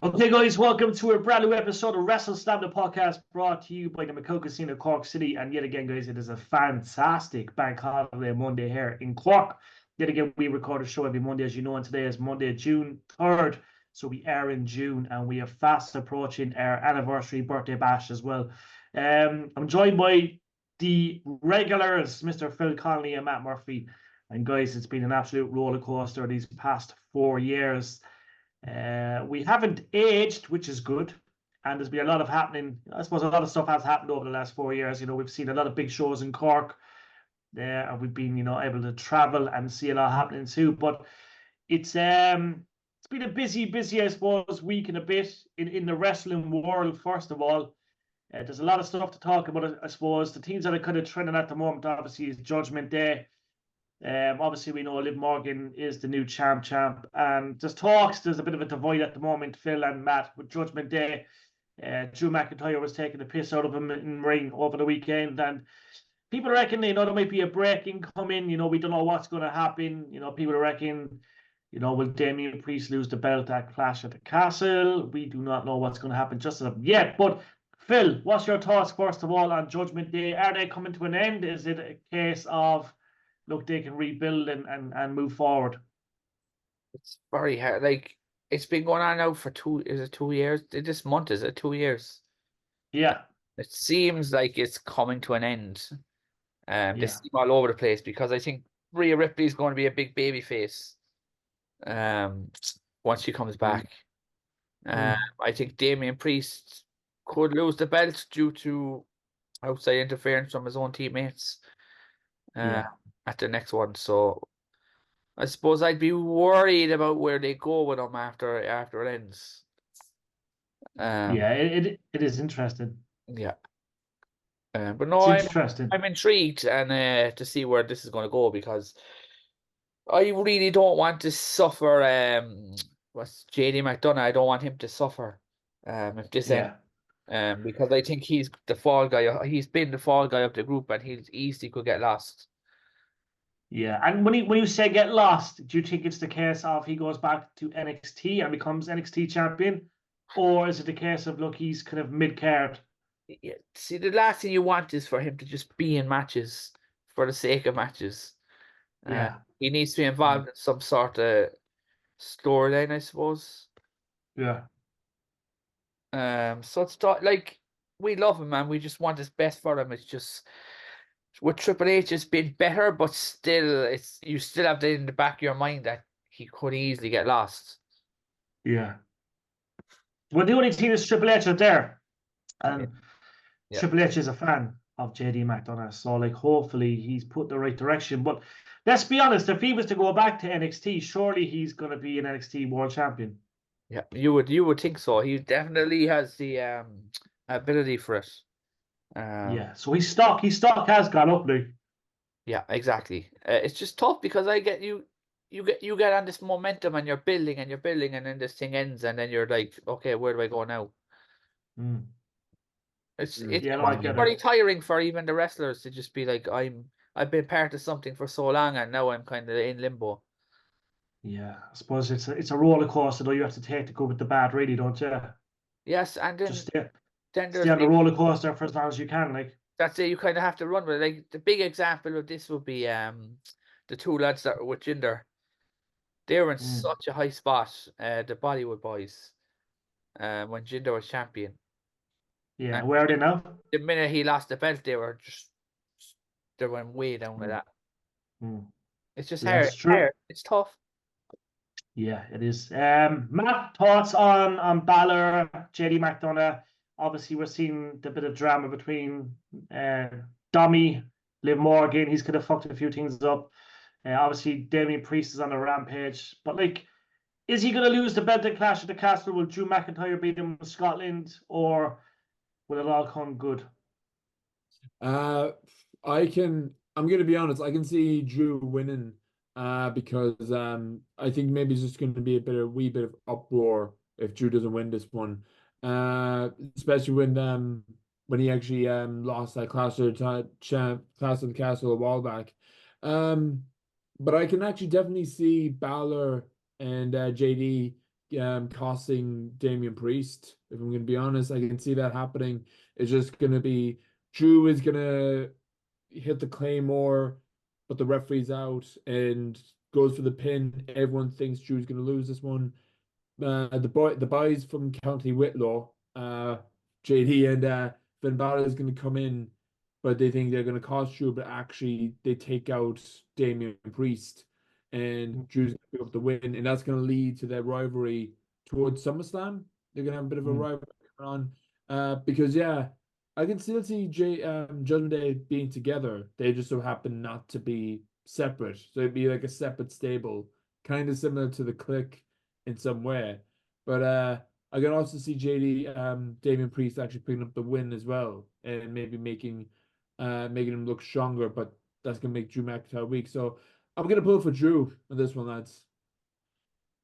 Okay, guys, welcome to a brand new episode of WrestleSlam, the podcast brought to you by the McCoke Casino, Cork City. And yet again, guys, it is a fantastic bank holiday Monday here in Cork. Yet again, we record a show every Monday, as you know, and today is Monday, June 3rd. So we are in June, and we are fast approaching our anniversary birthday bash as well. I'm joined by the regulars, Mr. Phil Connolly and Matt Murphy. And guys, it's been an absolute roller coaster these past 4 years. We haven't aged, which is good. And there's been a lot of happening. I suppose a lot of stuff has happened over the last 4 years. You know, we've seen a lot of big shows in Cork. And we've been, able to travel and see a lot happening too. But it's been a busy, I suppose, week and a bit in the wrestling world, first of all. There's a lot of stuff to talk about, I suppose. The teams that are kind of trending at the moment, obviously, is Judgment Day. Obviously, we know Liv Morgan is the new champ, and there's a bit of a divide at the moment, Phil and Matt, with Judgment Day. Drew McIntyre was taking the piss out of him in ring over the weekend, and people reckon, there might be a break incoming. We don't know what's going to happen. People reckon, will Damian Priest lose the belt at Clash at the Castle? We do not know what's going to happen just as of yet. But Phil, what's your thoughts first of all on Judgment Day? Are they coming to an end? Is it a case of, look, they can rebuild and move forward? It's very hard. Like, it's been going on now for 2 years? This month, is it 2 years? Yeah. It seems like it's coming to an end. They Yeah. seem all over the place because I think Rhea Ripley is going to be a big baby face. Once she comes back. I think Damian Priest could lose the belt due to outside interference from his own teammates. Yeah. At the next one. So I suppose I'd be worried about where they go with him after it ends. Yeah, it is interesting. Yeah. But no, It's interesting. I'm intrigued and to see where this is going to go, because I really don't want to suffer. What's JD McDonough? I don't want him to suffer. If this ends. Because I think he's the fall guy. He's been the fall guy of the group, and he easily could get lost. Yeah, and when you say get lost, do you think it's the case of he goes back to NXT and becomes NXT champion, or is it the case of, look, he's kind of mid-card? Yeah. See, the last thing you want is for him to just be in matches for the sake of matches. Yeah. He needs to be involved in some sort of storyline, I suppose. Yeah. So it's like, we love him, man. We just want his best for him. It's just with Triple H, it's been better, but still, you still have that in the back of your mind that he could easily get lost. Yeah. Well, the only team is Triple H out there, and Yeah. Triple H is a fan of JD McDonough, so like hopefully he's put the right direction. But let's be honest, if he was to go back to NXT, surely he's going to be an NXT World Champion. Yeah, you would think so. He definitely has the ability for it. Yeah, so his stock has gone up now. Yeah, exactly. It's just tough because you get on this momentum, and you're building and then this thing ends, and then you're like, okay, where do I go now? It's very tiring for even the wrestlers to just be like, I've been part of something for so long, and now I'm kind of in limbo. Yeah, I suppose it's a roller coaster, though. You have to take the good with the bad, really, don't you? Yes, and then just then stay on the roller coaster for as long as you can, like. That's it. You kind of have to run with it. Like, the big example of this would be the two lads that were with Jinder. They were in such a high spot, the Bollywood boys, when Jinder was champion. Yeah, and where are they now? The minute he lost the belt, they went way down with that. It's just hard. It's hard. It's tough. Yeah, it is. Matt, thoughts on Balor, JD McDonough? Obviously, we're seeing the bit of drama between Dummy, Liv Morgan. He's kind of fucked a few things up. Obviously, Damian Priest is on a rampage. But, like, is he going to lose the belt at Clash at the Castle? Will Drew McIntyre beat him in Scotland? Or will it all come good? I'm going to be honest. I can see Drew winning because I think maybe it's just going to be a wee bit of uproar if Drew doesn't win this one. Especially when he actually lost that Clash of the Castle a while back. But I can actually definitely see Balor and JD costing Damian Priest. If I'm going to be honest, I can see that happening. It's just going to be Drew is going to hit the Claymore, but the referee's out and goes for the pin. Everyone thinks Drew's going to lose this one. The boys from County Whitlaw, JD and Finn Balor is going to come in, but they think they're going to cost Drew, but actually they take out Damian Priest, and Drew's going to pick up the win, and that's going to lead to their rivalry towards SummerSlam. They're going to have a bit of a rivalry going on, because I can still see Judgment Day being together. They just so happen not to be separate, so it'd be like a separate stable, kind of similar to the Click in some way. But I can also see Damian Priest actually picking up the win as well, and maybe making him look stronger. But that's gonna make Drew McIntyre weak. So I'm gonna pull for Drew on this one, lads.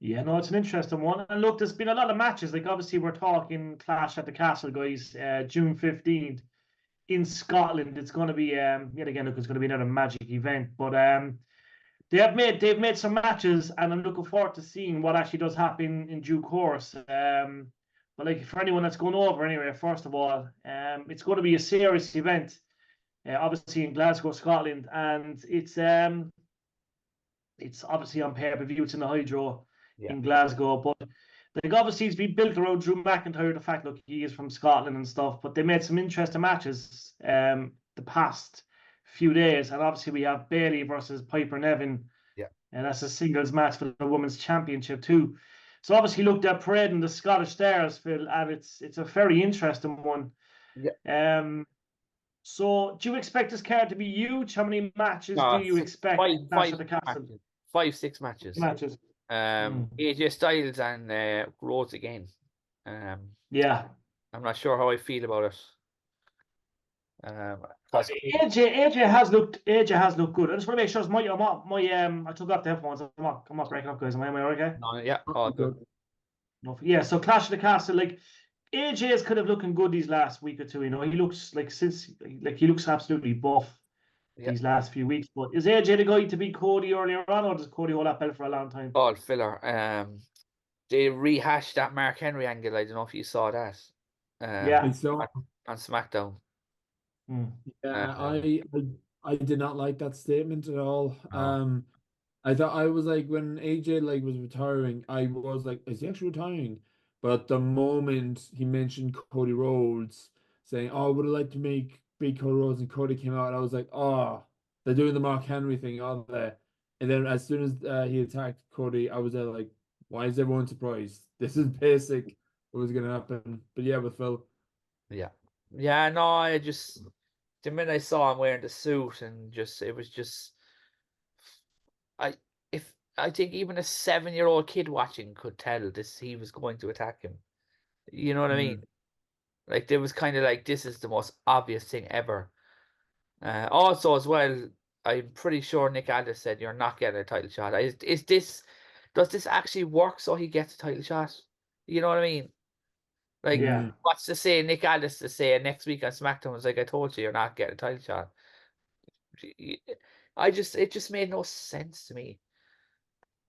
Yeah, no, it's an interesting one. And look, there's been a lot of matches. Like obviously, we're talking Clash at the Castle, guys. June 15th in Scotland. It's going to be yet again. Look, it's going to be another magic event. But they've made some matches, and I'm looking forward to seeing what actually does happen in due course. But like for anyone that's going over anyway, first of all, it's going to be a serious event, obviously in Glasgow, Scotland, and it's obviously on pay-per-view. It's in the Hydro in Glasgow, but like obviously it's been built around Drew McIntyre. The fact, look, he is from Scotland and stuff, but they made some interesting matches the past few days, and obviously we have Bayley versus Piper Nevin, and that's a singles match for the women's championship too. So obviously, look, they're parading the Scottish Stars, Phil, and it's a very interesting one. So do you expect this card to be huge? How many matches do you expect? Five, six matches. AJ Styles and Rhodes again. I'm not sure how I feel about it. AJ has looked good. I just want to make sure I took off the headphones. I'm not breaking up, guys. Am I okay? No, all good. Yeah, so Clash of the Castle, like AJ is kind of looking good these last week or two. You know, he looks he looks absolutely buff these last few weeks. But is AJ the guy to beat Cody earlier on, or does Cody hold that belt for a long time? All filler. They rehashed that Mark Henry angle. I don't know if you saw that. On SmackDown. I did not like that statement at all. I thought I was like when AJ was retiring, I was like, is he actually retiring? But the moment he mentioned Cody Rhodes saying, "Oh, I would have liked to beat Cody Rhodes," and Cody came out, I was like, "Oh, they're doing the Mark Henry thing, aren't they?" And then as soon as he attacked Cody, I was there like, why is everyone surprised? This is basic what was gonna happen. But yeah, with Phil. No, the minute I saw him wearing the suit and it was just I think even a 7-year-old kid watching could tell he was going to attack him. You know what I mean? Like there was kind of like, this is the most obvious thing ever. Also as well, I'm pretty sure Nick Aldis said you're not getting a title shot. Does this actually work so he gets a title shot? You know what I mean? Like, what's to say Nick Aldis to say next week on SmackDown was like, I told you, you're not getting a title shot. It just made no sense to me.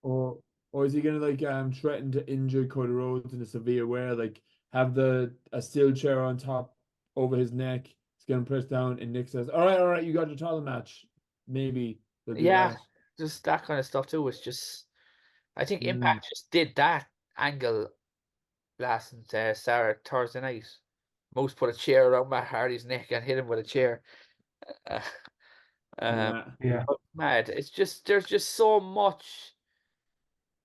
Or is he gonna threaten to injure Cody Rhodes in a severe way, like have a steel chair on top over his neck? He's gonna press down, and Nick says, "All right, you got your title match." Maybe. Just that kind of stuff too. Was just, I think Impact just did that angle last Thursday night. Moose put a chair around Matt Hardy's neck and hit him with a chair. Mad. It's just, there's just so much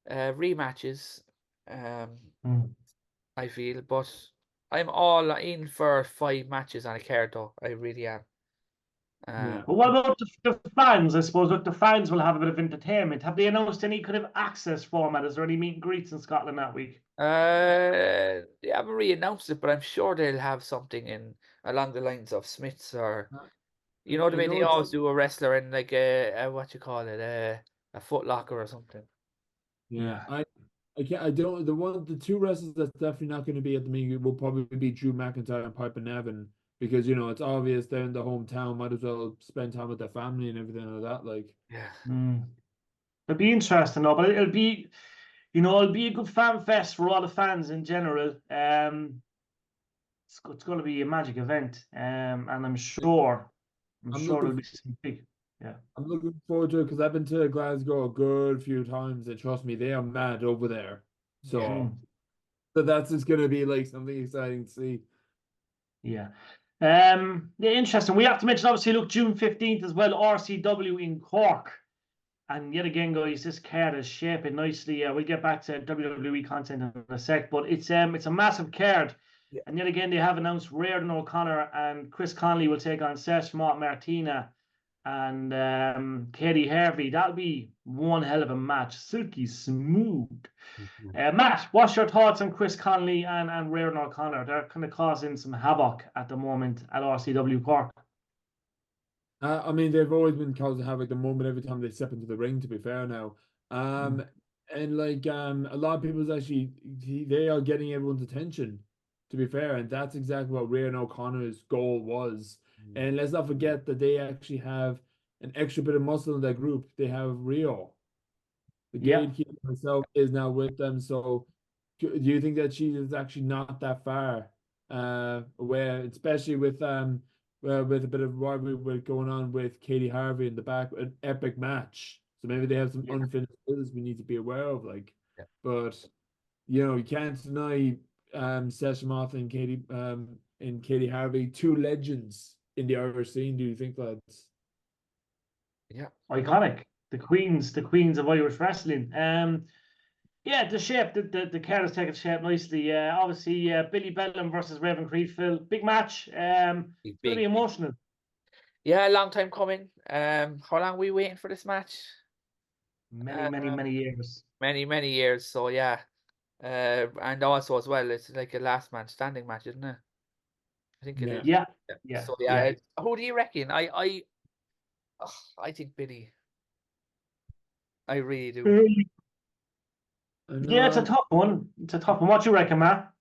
rematches. I feel, but I'm all in for 5 matches on a card though. I really am. But what about the fans? I suppose the fans will have a bit of entertainment. Have they announced any kind of access format? Is there any meet and greets in Scotland that week? They haven't re-announced it, but I'm sure they'll have something along the lines of Smiths, or you know what I mean. They always do a wrestler in like a what you call it, a Foot Locker or something. I don't. The two wrestlers that's definitely not going to be at the meeting will probably be Drew McIntyre and Piper Nevin, because it's obvious they're in the hometown. Might as well spend time with their family and everything like that. Like, it'll be interesting though, but it'll be You know, it'll be a good fan fest for all the fans in general. It's going to be a magic event, and I'm sure there'll be some big. Yeah, I'm looking forward to it because I've been to Glasgow a good few times, and trust me, they are mad over there. So, that's just gonna be like something exciting to see. Yeah. Yeah, interesting. We have to mention, obviously, look, June 15th as well, RCW in Cork. And yet again, guys, this card is shaping nicely. We'll get back to WWE content in a sec, but it's a massive card. Yeah. And yet again, they have announced Reardon O'Connor and Chris Conley will take on Seth Martina and Katie Harvey. That'll be one hell of a match. Silky smooth. Matt, what's your thoughts on Chris Conley and Reardon O'Connor? They're kind of causing some havoc at the moment at RCW Cork. I mean, they've always been causing havoc the moment every time they step into the ring, to be fair now. And like a lot of people's actually they are getting everyone's attention, to be fair, and that's exactly what Reardon O'Connor's goal was. And let's not forget that they actually have an extra bit of muscle in that group. They have Rio. The gatekeeper herself is now with them. So do you think that she is actually not that far away, especially with a bit of rivalry going on with Katie Harvey in the back, an epic match. So maybe they have some unfinished business we need to be aware of, like. But you know, you can't deny Seth Martin and Katie Harvey, two legends in the Irish scene. Do you think, lads? Yeah, iconic. The queens of Irish wrestling. Yeah, the shape, the card has taken shape nicely. Obviously, Billy Bellum versus Raven Creedfield, big match. It's gonna be emotional. Yeah, a long time coming. How long are we waiting for this match? Many years. Many years. So yeah, and also as well, it's like a last man standing match, isn't it? I think it is. Yeah. So yeah, who do you reckon? I think Billy. I really do. Yeah, it's a tough one. What do you reckon, Matt?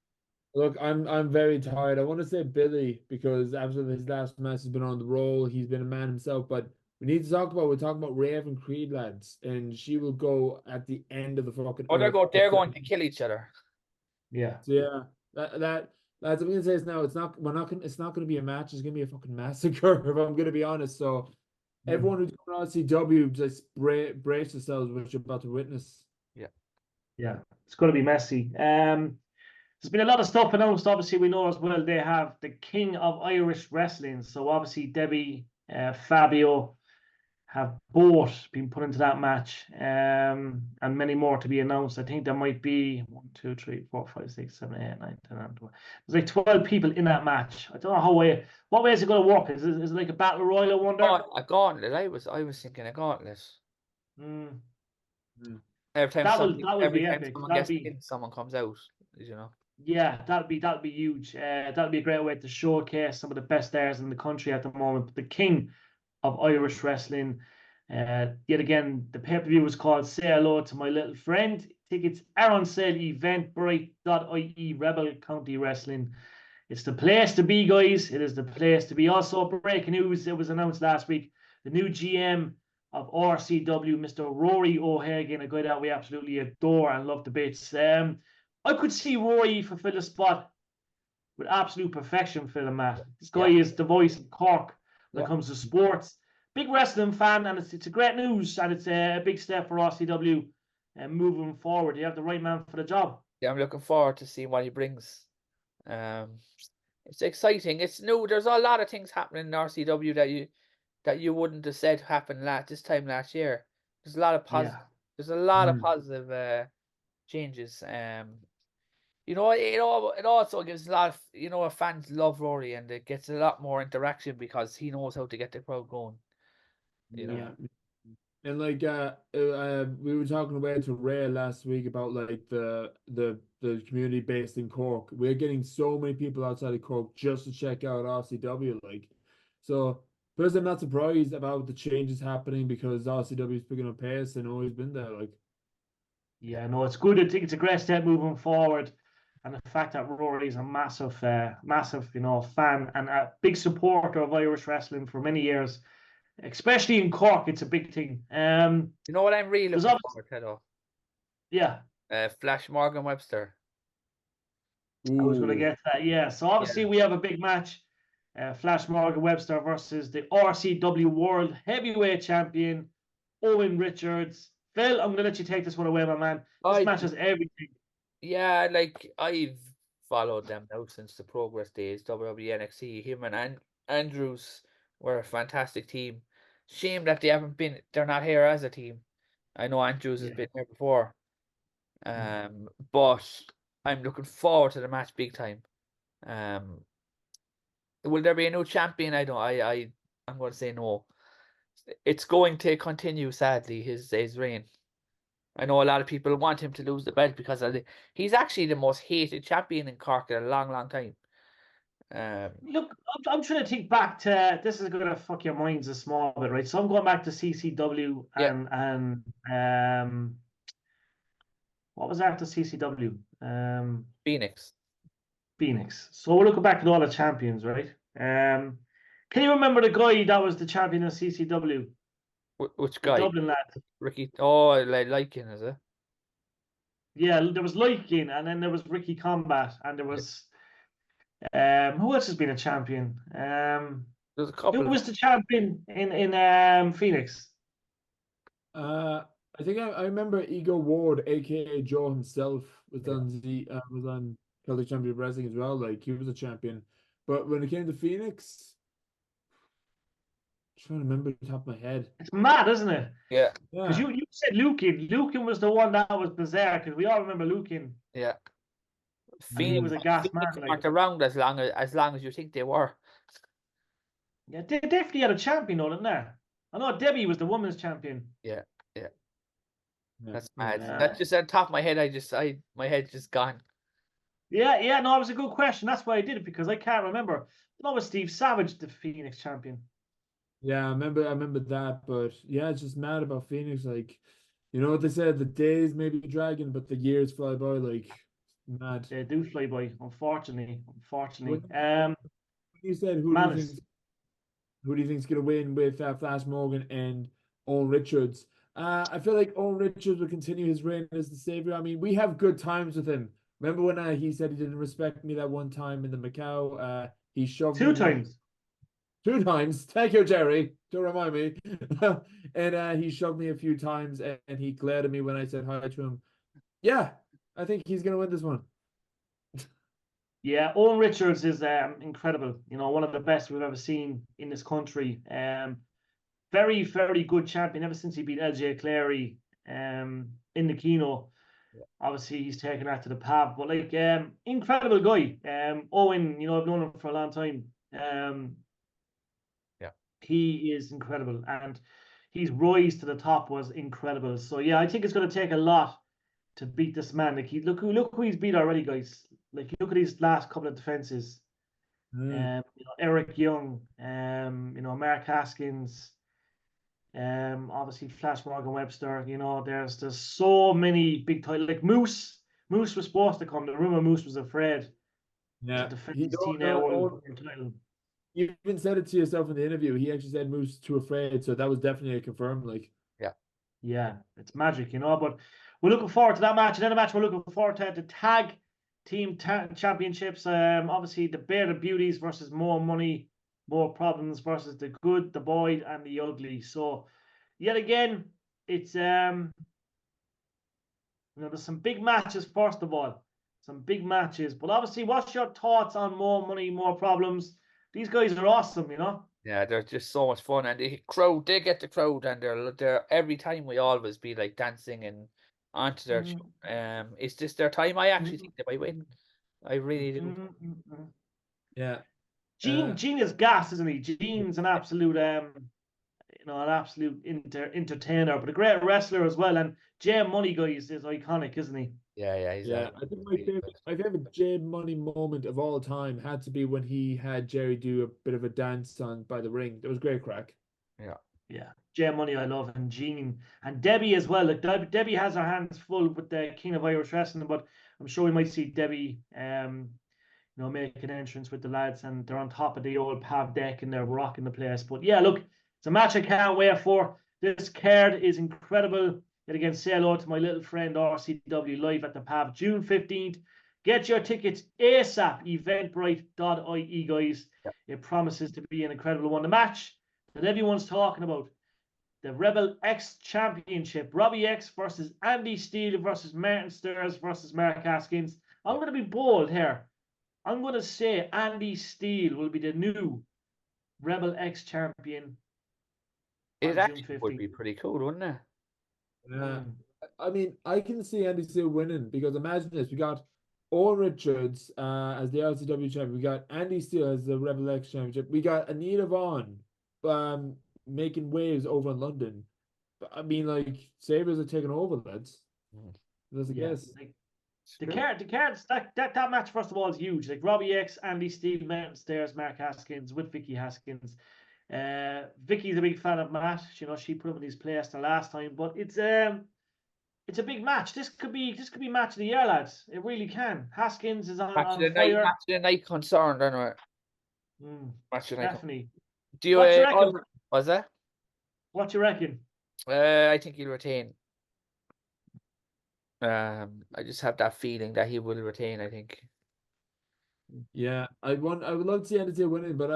Look, I'm very tired. I want to say Billy because after his last match has been on the roll, he's been a man himself. But we're talking about Raven Creed, lads, and she will go at the end of the fucking. Oh, they're going to kill each other. Yeah. So yeah, that lads, I'm gonna say it's now. It's not gonna be a match. It's gonna be a fucking massacre. If I'm gonna be honest. So everyone who's going on RCW, just brace yourselves what you're about to witness. Yeah, it's going to be messy. There's been a lot of stuff announced. Obviously, we know as well they have the King of Irish Wrestling. So obviously, Debbie, Fabio have both been put into that match, and many more to be announced. I think there might be 1, 2, 3, 4, 5, 6, 7, 8, 9, 10, 11, 12. There's like 12 people in that match. I don't know what way is it going to work? Is it like a battle royal? I wonder. Oh, a gauntlet. I was thinking a gauntlet. Every time someone gets in, someone comes out. You know. Yeah, that'd be huge. That'd be a great way to showcase some of the best stars in the country at the moment. But the King of Irish Wrestling. Yet again, the pay-per-view was called Say Hello to My Little Friend. Tickets are on sale. Eventbrite.ie, Rebel County Wrestling. It's the place to be, guys. It is the place to be. Also, breaking news, it was announced last week. The new GM of RCW, Mr. Rory O'Hagan, a guy that we absolutely adore and love to bits. I could see Rory fulfill the spot with absolute perfection for the Matt. This guy is the voice of Cork when it comes to sports. Big wrestling fan, and it's a great news, and it's a big step for RCW moving forward. You have the right man for the job. Yeah, I'm looking forward to seeing what he brings. It's exciting. It's new. There's a lot of things happening in RCW that you wouldn't have said happened this time last year. There's a lot of positive. There's a lot of positive changes. It also gives a lot of fans love Rory, and it gets a lot more interaction because he knows how to get the crowd going. Yeah. And like we were talking about to Ray last week about like the community based in Cork. We're getting so many people outside of Cork just to check out RCW, like. So first, I'm not surprised about the changes happening because RCW is picking up pace and always been there, like. Yeah, no, it's good. I think it's a great step moving forward. And the fact that Rory is a massive, fan and a big supporter of Irish wrestling for many years, especially in Cork, it's a big thing. You know what I'm really looking forward to, though? Yeah. Flash Morgan Webster. I was going to Ooh. get that. Yeah. So obviously we have a big match. Flash Morgan Webster versus the RCW World Heavyweight Champion Owen Richards. Phil, I'm going to let you take this one away, my man. This match has everything. Yeah, like I've followed them now since the Progress days, WWE NXT. Him and Andrews were a fantastic team. Shame that they're not here as a team. I know Andrews has been here before. But I'm looking forward to the match big time. Will there be a new champion? I don't. I'm going to say no. It's going to continue, sadly, his reign. I know a lot of people want him to lose the belt because he's actually the most hated champion in Cork in a long, long time. Look, I'm trying to think back to this. Is going to fuck your minds a small bit, right? So I'm going back to CCW and what was after CCW? Phoenix. Phoenix. So we're looking back at all the champions, right? Can you remember the guy that was the champion of CCW? Which The guy? Dublin lad. Ricky. Oh, like is it? Yeah, there was Lycan, and then there was Ricky Combat, and there was who else has been a champion? There's a couple. Who was the champion in Phoenix? I think I remember Ego Ward, aka Joe himself, was on Celtic Championship Wrestling as well. Like he was a champion. But when it came to Phoenix, I'm trying to remember the top of my head. It's mad, isn't it? Yeah. Because you said Lukin. Lukin was the one that was bizarre, because we all remember Lukin. Yeah. He was a gas man. Aren't around as long as you think they were. Yeah, they definitely had a champion, though, didn't they? I know Debbie was the women's champion. Yeah. Yeah. That's mad. Yeah. That's just on top of my head. My head's just gone. Yeah, no, it was a good question. That's why I did it, because I can't remember. I know it was Steve Savage, the Phoenix champion. Yeah, I remember that, but yeah, it's just mad about Phoenix. Like, you know what they said, the days may be dragging, but the years fly by like mad. They do fly by, unfortunately. You said who do you think's gonna win with Flash Morgan and Owen Richards? I feel like Owen Richards will continue his reign as the savior. I mean, we have good times with him. Remember when he said he didn't respect me that one time in the Macau? He shoved me 2 times. 2 times. Thank you, Jerry. Don't remind me. And he shoved me a few times, and he glared at me when I said hi to him. Yeah, I think he's gonna win this one. Yeah, Owen Richards is incredible. You know, one of the best we've ever seen in this country. Very, very good champion ever since he beat LJ Clary in the Kino. Yeah. Obviously, he's taken that to the pub, but like, incredible guy. Owen, you know, I've known him for a long time. He is incredible, and his rise to the top was incredible. So yeah, I think it's going to take a lot to beat this man. Like, look who he's beat already, guys. Like, look at his last couple of defenses. You know, Eric Young, you know, Mark Haskins, obviously Flash Morgan Webster. You know, there's so many big titles. Like Moose was supposed to come. The rumor Moose was afraid to defend his TNA World title. You even said it to yourself in the interview. He actually said Moose too afraid, so that was definitely a confirm. Like, yeah, it's magic, you know. But we're looking forward to that match. And then the match we're looking forward to the tag team championships. Obviously the Bear the Beauties versus More Money, More Problems versus the Good, the Boy, and the Ugly. So yet again, it's you know, there's some big matches. First of all, some big matches. But obviously, what's your thoughts on More Money, More Problems? These guys are awesome, you know. Yeah, they're just so much fun, and they get the crowd, and they're every time we always be like dancing and onto their it's just their time. I actually think they might win. I really do. yeah. Gene is gas, isn't he? Gene's an absolute you know, an absolute entertainer, but a great wrestler as well. And Jay Money guys is iconic, isn't he? Yeah. He's I think my favorite Jay Money moment of all time had to be when he had Jerry do a bit of a dance on by the ring. That was great crack. Yeah. Jay Money, I love, and Gene and Debbie as well. Like, Debbie has her hands full with the King of Irish Wrestling, but I'm sure we might see Debbie, you know, make an entrance with the lads, and they're on top of the old pub deck and they're rocking the place. But yeah, look, it's a match I can't wait for. This card is incredible. Yet again, say hello to my little friend RCW live at the PAV June 15th. Get your tickets ASAP, eventbrite.ie, guys. It promises to be an incredible one. The match that everyone's talking about, the Rebel X Championship, Robbie X versus Andy Steele versus Martin Stairs versus Mark Haskins. I'm going to be bold here. I'm going to say Andy Steele will be the new Rebel X champion. It actually would be pretty cool, wouldn't it? Yeah. I mean, I can see Andy Steele winning because imagine this: we got Owen Richards as the RCW champion, we got Andy Steele as the Rebel X championship, we got Anita Vaughn making waves over in London. I mean, like, Sabres are taking over, lads. That's a guess. The cards, that match, first of all, is huge. Like Robbie X, Andy Steele, Mountain Stairs, Mark Haskins with Vicky Haskins. Vicky's a big fan of Matt. You know, she put him in his place the last time, but it's a big match. This could be match of the year, lads. It really can. Haskins is on fire. Match of the night concerned, anyway. Match of the night. Definitely. Do you? What you reckon? What's that? What you reckon? I think he'll retain. I just have that feeling that he will retain, I think. Yeah, I would love to see Andy Steele winning, but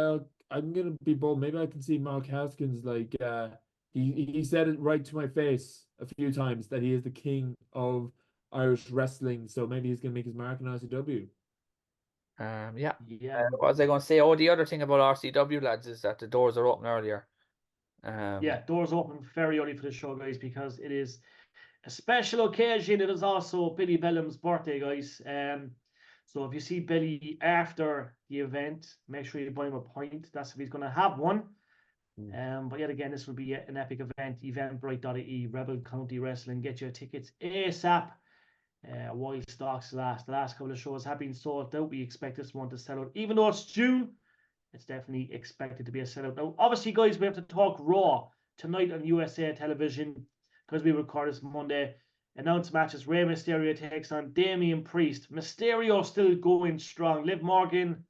I'm gonna be bold. Maybe I can see Mark Haskins, like he said it right to my face a few times that he is the king of Irish wrestling, so maybe he's gonna make his mark in RCW. Yeah. What was I gonna say? Oh, the other thing about RCW, lads, is that the doors are open earlier. Yeah, doors open very early for the show, guys, because it is a special occasion. It is also Billy Bellum's birthday, guys. So if you see Billy after the event, make sure you buy him a pint. That's if he's going to have one. But yet again, this will be an epic event. Eventbrite.ie, Rebel County Wrestling. Get your tickets ASAP. While stocks last. The last couple of shows have been sold out. We expect this one to sell out. Even though it's June, it's definitely expected to be a sellout. Now, obviously, guys, we have to talk Raw tonight on USA Television because we record this Monday. Announced matches: Rey Mysterio takes on Damian Priest. Mysterio still going strong. Liv Morgan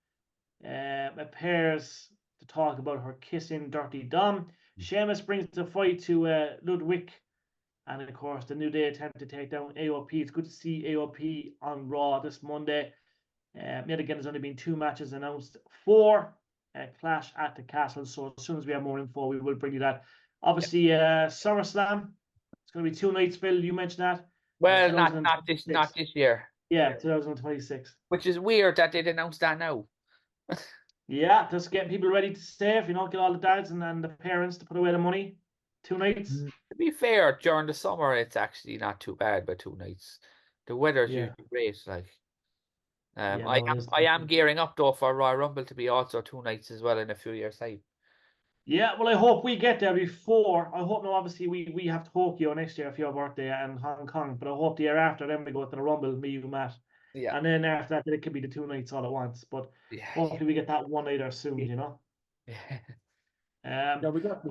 appears to talk about her kissing Dirty Dom. Sheamus brings the fight to Ludwig. And of course, the New Day attempt to take down AOP. It's good to see AOP on Raw this Monday. Yet again, there's only been 2 matches announced for Clash at the Castle. So as soon as we have more info, we will bring you that. Obviously, SummerSlam. It's going to be 2 nights, Phil. You mentioned that. Well, not this year. Yeah, 2026. Which is weird that they'd announced that now. Yeah, just getting people ready to save. You know, get all the dads and the parents to put away the money. 2 nights. To be fair, during the summer, it's actually not too bad, but 2 nights. The weather's usually great. Like, I am gearing up though for Royal Rumble to be also 2 nights as well in a few years' time. Yeah, well, I hope we get there before. I hope, no, obviously, we have Tokyo next year for your birthday and Hong Kong, but I hope the year after, then we go to the Rumble, me, you, Matt. Yeah. And then after that, it could be the 2 nights all at once. But hopefully we get that one nighter soon, you know? Yeah, we got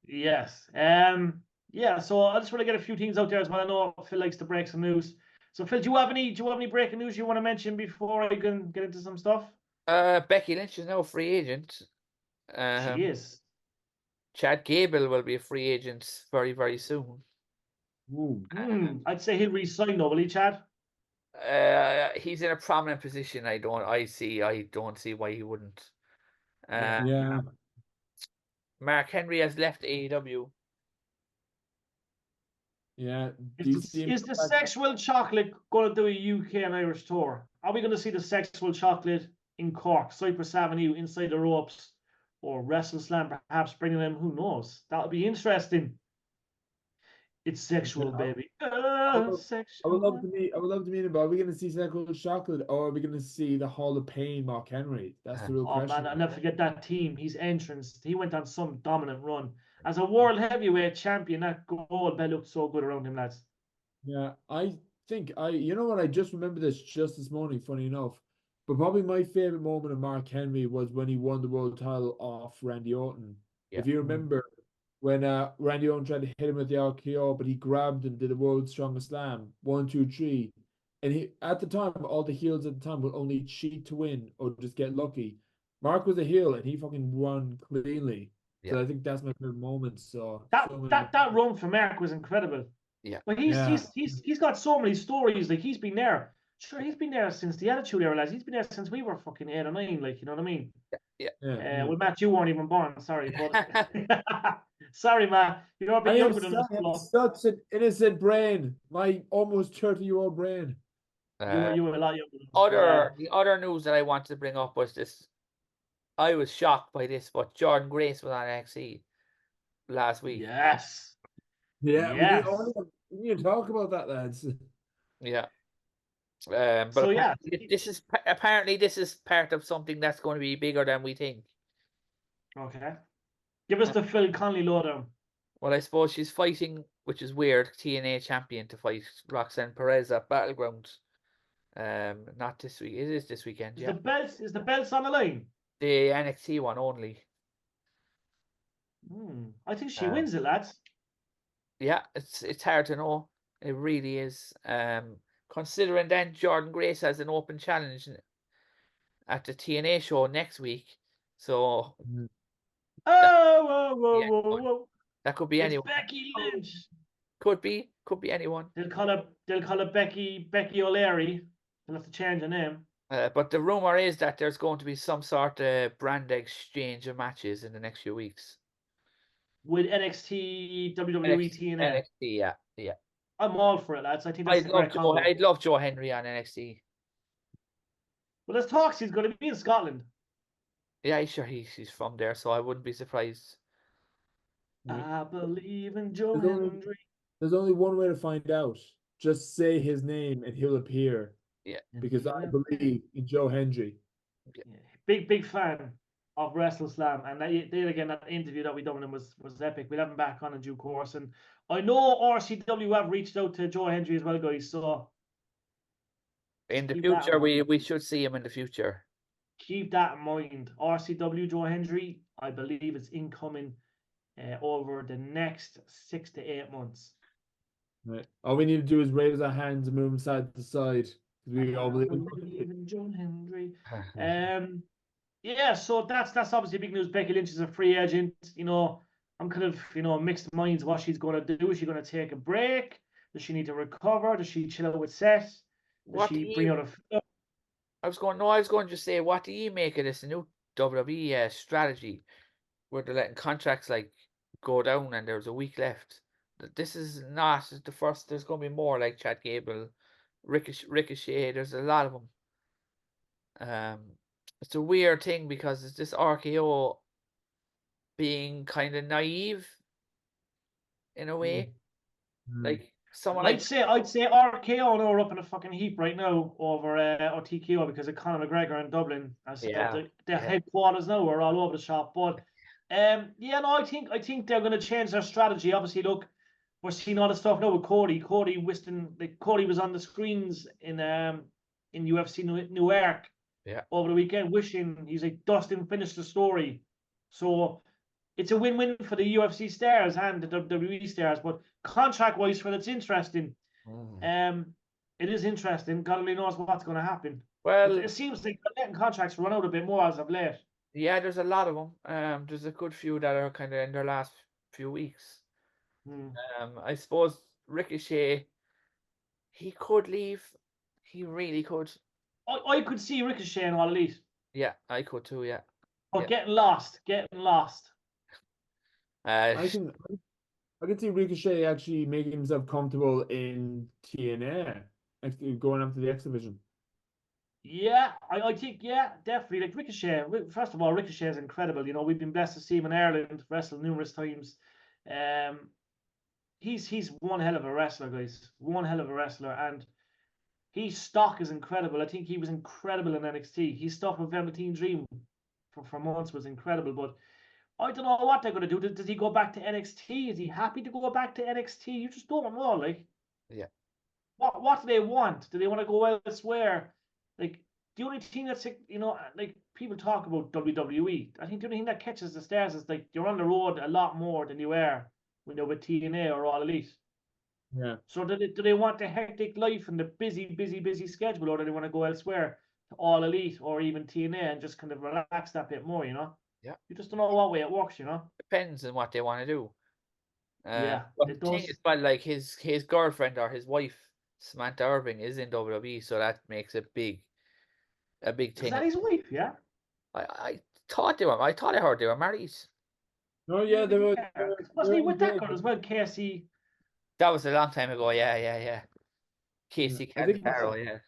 Yes. Yeah, so I just want to get a few things out there as well. I know Phil likes to break some news. So Phil, do you have any breaking news you want to mention before I can get into some stuff? Becky Lynch is now a free agent. She is. Chad Gable will be a free agent very, very soon. I'd say he'll resign though, will he, Chad? He's in a prominent position. I don't see why he wouldn't. Mark Henry has left AEW. Yeah. Is the Sexual Chocolate going to do a UK and Irish tour? Are we going to see the Sexual Chocolate in Cork, Cypress Avenue, inside the ropes, or WrestleSlam perhaps bringing them? Who knows? That'll be interesting. It's sexual, baby. Sexual. I would love to meet him, but are we going to see Sexual Chocolate or are we going to see the Hall of Pain Mark Henry? That's the real question. Man, I'll never forget that team. His entrance. He went on some dominant run. As a world heavyweight champion, that gold belt looked so good around him, lads. Yeah, I think you know what, I just remember this morning, funny enough. But probably my favorite moment of Mark Henry was when he won the world title off Randy Orton. Yeah. If you remember when Randy Orton tried to hit him with the RKO, but he grabbed and did a world's strongest slam, 1, 2, 3. And he, at the time, all the heels at the time would only cheat to win or just get lucky. Mark was a heel and he fucking won cleanly. Yeah. So I think that's my favorite moment. So That run for Mark was incredible. Yeah. But he's got so many stories. Like he's been there. Sure, he's been there since the Attitude Era, lads. He's been there since we were fucking 8 or 9. Like, you know what I mean? Yeah. Well, Matt, you weren't even born. Sorry, but sorry, Matt. You're a bit younger than us. I have such an innocent brain. My almost 30-year-old brain. You were a lot younger than us. The other news that I wanted to bring up was this. I was shocked by this, but Jordynne Grace was on NXT last week. Yes. Yeah, Yes. we need to talk about that, lads. Yeah. But So this is part of something that's going to be bigger than we think. Okay. Give us the Phil Connolly lowdown. Well, I suppose she's fighting, which is weird, TNA champion to fight Roxanne Perez at Battleground. Not this week. It is this weekend. Is the belts on the line? The NXT one only. I think she wins it, lads. Yeah, it's hard to know. It really is. Considering then Jordynne Grace has an open challenge at the TNA show next week, so Whoa. that could be It's anyone. Becky Lynch. Could be anyone. They'll call her Becky O'Leary. They'll have to change her name. But the rumor is that there's going to be some sort of brand exchange of matches in the next few weeks. With NXT, WWE, TNA. NXT, yeah. I'm all for it, lads. I think that's a great combo. I'd love Joe Henry on NXT. Well, there's talks he's going to be in Scotland. Yeah, sure. He's from there, so I wouldn't be surprised. I believe in Joe Henry. There's only one way to find out. Just say his name and he'll appear. Yeah. Because I believe in Joe Henry. Yeah. Big fan of WrestleSlam, and that interview that we done with him was epic. We'll have him back on in due course, and I know RCW have reached out to Joe Henry as well, guys. So in the future, we should see him in the future. Keep that in mind. RCW Joe Henry, I believe it's incoming over the next 6 to 8 months. Right. All we need to do is raise our hands and move them side to side. We all believe in Joe Henry. Yeah, so that's obviously big news. Becky Lynch is a free agent. You know, I'm kind of mixed minds what she's going to do. Is she going to take a break? Does she need to recover? Does she chill out with Seth? Does she bring out a? I was going to say, what do you make of this new WWE strategy where they're letting contracts like go down and there's a week left? This is not the first. There's going to be more like Chad Gable, Ricochet. There's a lot of them. It's a weird thing because it's this RKO being kind of naive in a way. Like someone I'd say RKO are up in a fucking heap right now over TKO because of Conor McGregor in Dublin. The headquarters now are all over the shop. But I think they're going to change their strategy. Obviously, look, we're seeing all the stuff now with Cody. Cody was on the screens in UFC Newark. Yeah. Over the weekend, wishing he's like Dustin finished the story, so it's a win-win for the UFC stars and the WWE stars. But contract-wise, for it's interesting. It is interesting. God only knows what's going to happen. Well, it seems like they're letting contracts run out a bit more as of late. Yeah, there's a lot of them. There's a good few that are kind of in their last few weeks. I suppose Ricochet, he could leave. He really could. I could see Ricochet in All Elite. Yeah, I could too, yeah. But getting lost. I can see Ricochet actually making himself comfortable in TNA, actually going up to the X Division. Yeah, I think, definitely. Like Ricochet, first of all, Ricochet is incredible. You know, we've been blessed to see him in Ireland wrestle numerous times. He's one hell of a wrestler, guys. One hell of a wrestler, and his stock is incredible. I think he was incredible in NXT. His stuff with Velveteen Dream for months was incredible. But I don't know what they're going to do. Does he go back to NXT? Is he happy to go back to NXT? You just don't know, like. Yeah. What do they want? Do they want to go elsewhere? Like, the only thing that's, like people talk about WWE. I think the only thing that catches the stars is like you're on the road a lot more than you are when you're with TNA or All Elite. Yeah. So do they want the hectic life and the busy schedule, or do they want to go elsewhere to All Elite or even TNA and just kind of relax that bit more, you know? Yeah. You just don't know what way it works, you know? Depends on what they want to do. Yeah, But it the thing does. is, but like his girlfriend or his wife, Samantha Irving, is in WWE, so that makes a big Is thing. that his wife? Yeah. I thought they were. I thought I heard they were married. Oh yeah, they were, Yeah. they Wasn't were he with that engaged. girl as well, Casey? That was a long time ago. Yeah. Yeah. Casey I think Cannavaro, yeah.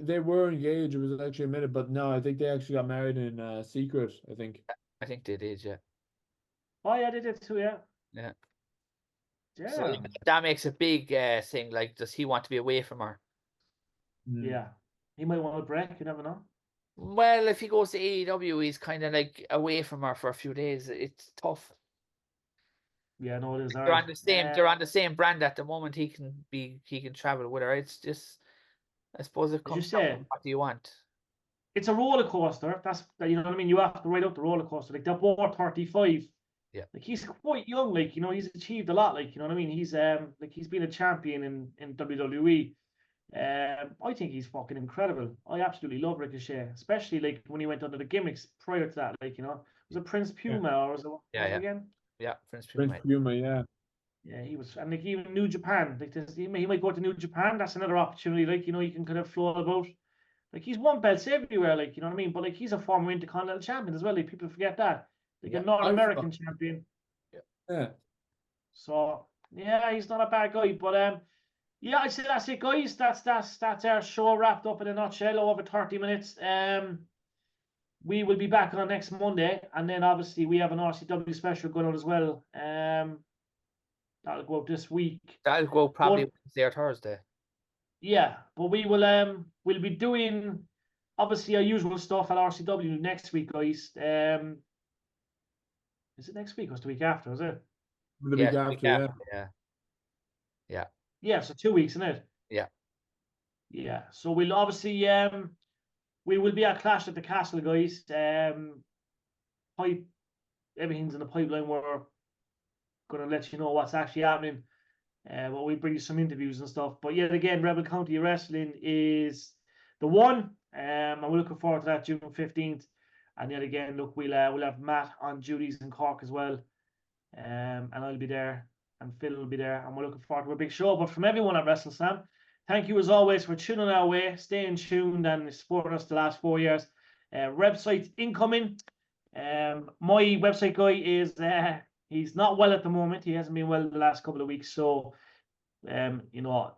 they were engaged. It was actually admitted, but no, I think they actually got married in secret. I think. I think they did, yeah. Oh yeah, they did too. Yeah. Yeah. So Yeah. that makes a big thing. Like, does he want to be away from her? Mm. Yeah. He might want a break. You never know. Well, if he goes to AEW, he's kind of like away from her for a few days. It's tough. Yeah, no, it is They're hard. on the same. They're on the same brand at the moment. He can travel with her. It's just, I suppose, it As you comes down to say, what do you want? it's a roller coaster. That's you know what I mean. You have to ride up the roller coaster. Like they're both 35. Yeah. Like he's quite young. Like you know, he's achieved a lot. Like you know what I mean. He's like he's been a champion in WWE. I think he's fucking incredible. I absolutely love Ricochet, especially like when he went under the gimmicks prior to that. Like you know, was it Prince Puma or was it what was it again? Yeah, Prince Prince Puma. Puma, yeah. Yeah, he was, and like even New Japan, like this, he might go to New Japan. That's another opportunity. Like you know, you can kind of float about. Like he's won belts everywhere. Like you know what I mean. But like he's a former Intercontinental champion as well. Like people forget that. Like a North American champion. Yeah. So yeah, he's not a bad guy. But yeah, I say that's it, guys. That's our show wrapped up in a nutshell. Over 30 minutes. We will be back on next Monday, and then obviously we have an RCW special going on as well. That'll go out this week. That'll go probably Wednesday or Thursday. Yeah, but we will we'll be doing obviously our usual stuff at RCW next week, guys. Is it next week or is it the week after, is it? The week after, yeah. Yeah. Yeah, so 2 weeks, isn't it? Yeah. Yeah. So we'll obviously we will be at Clash at the Castle, guys. Everything's in the pipeline. We're gonna let you know what's actually happening. But we bring you some interviews and stuff. But yet again, Rebel County Wrestling is the one. And we're looking forward to that June 15th. And yet again, look, we'll have Matt on duties in Cork as well. And I'll be there, and Phil will be there, and we're looking forward to a big show. But from everyone at WrestleSlam, thank you as always for tuning our way, staying tuned, and supporting us the last 4 years. Website incoming. My website guy is he's not well at the moment. He hasn't been well the last couple of weeks, so you know,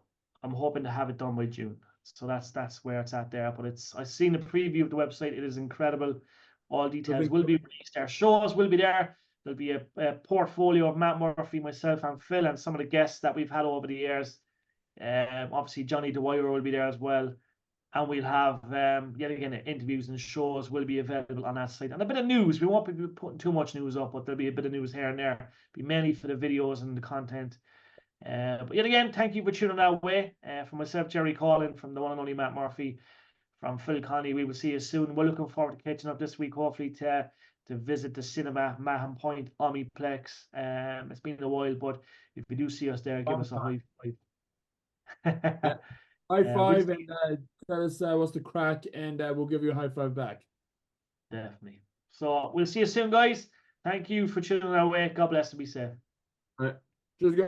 I'm hoping to have it done by June. So that's where it's at there. But I've seen the preview of the website. It is incredible. All details will be released. Our shows will be there. There'll be a portfolio of Matt Murphy, myself, and Phil, and some of the guests that we've had over the years. Obviously, Johnny Dwyer will be there as well. And we'll have, yet again, interviews and shows will be available on that site. And a bit of news. We won't be putting too much news up, but there'll be a bit of news here and there. Be mainly for the videos and the content. But yet again, thank you for tuning our way. From myself, Jerry Collin, from the one and only Matt Murphy, from Phil Conley, we will see you soon. We're looking forward to catching up this week, hopefully, to visit the cinema, Mahon Point, Omniplex. It's been a while, but if you do see us there, give us a high five. High five, and tell us what's the crack, and we'll give you a high five back. Definitely. So we'll see you soon, guys. Thank you for tuning our way. God bless and be safe. All right. Cheers, guys.